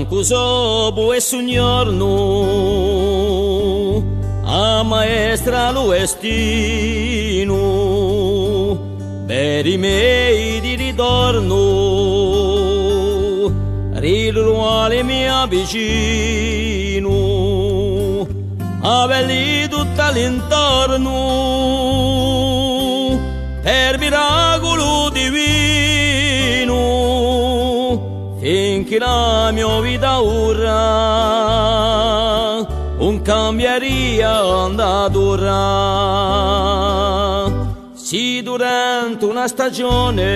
Anche sopra un giorno a maestra lo destino per i miei di ritorno riluale mi avvicino avelli tutta l'intorno per miracolo divino finché la mia vita ora un cambieria andatura si durante una stagione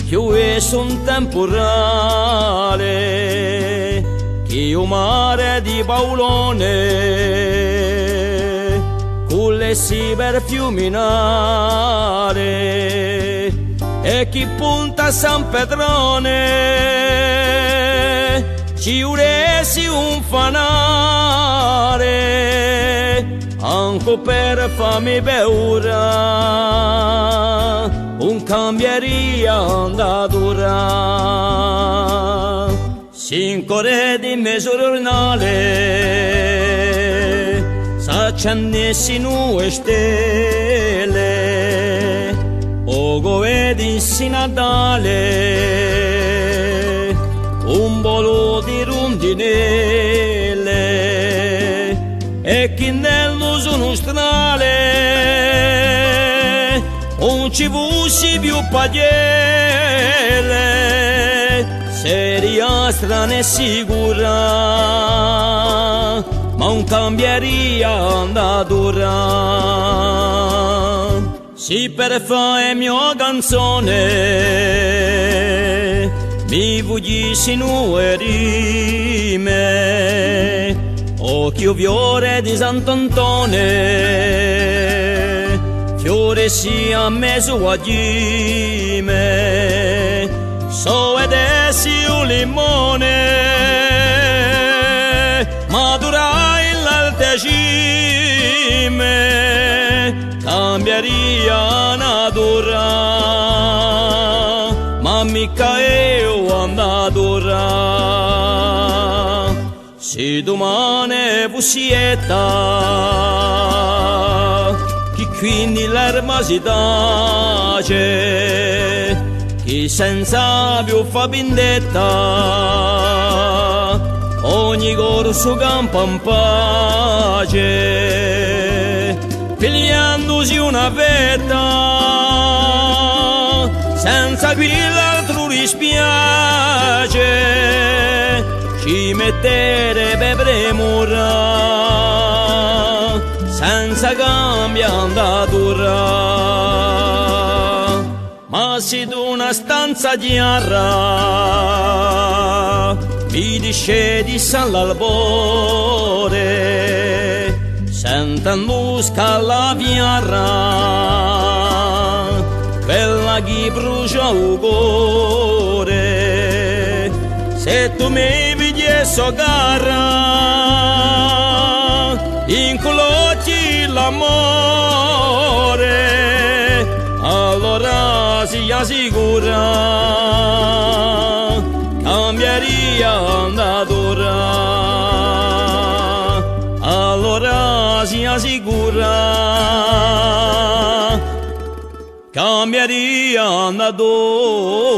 più è un temporale che un mare di Paolone culessi per fiuminare e chi punta a San Petrone ci uresi un fanare anche per farmi beura un cambieria andatura cinque di mezzogiornale s'accendessino e stelle o govedi Natale un volo di rondinelle e chi nello sono strale un ci vusi più pagliele seria strana e sicura ma un cambieria andatura si per fare mia canzone mi vugisino e rime occhio fiore di Sant'Antone fiore sia meso a gime so ed essi un limone madurai l'alte cime cambieria natura ma mica io andatura se domani pussietta chi quindi l'erba si tace chi senza più fa vendetta ogni corso campa in pace pigliandosi una vetta senza cui l'altro dispiace ci mettere per premura senza cambia andatura ma se tu una stanza chiara mi discedi all'albore sentendo scala fiarra quella che brucia il cuore se tu mi vedi so cara incolocchi l'amore allora sia sicura cambieria andatura allora sia sicura cambieria andatura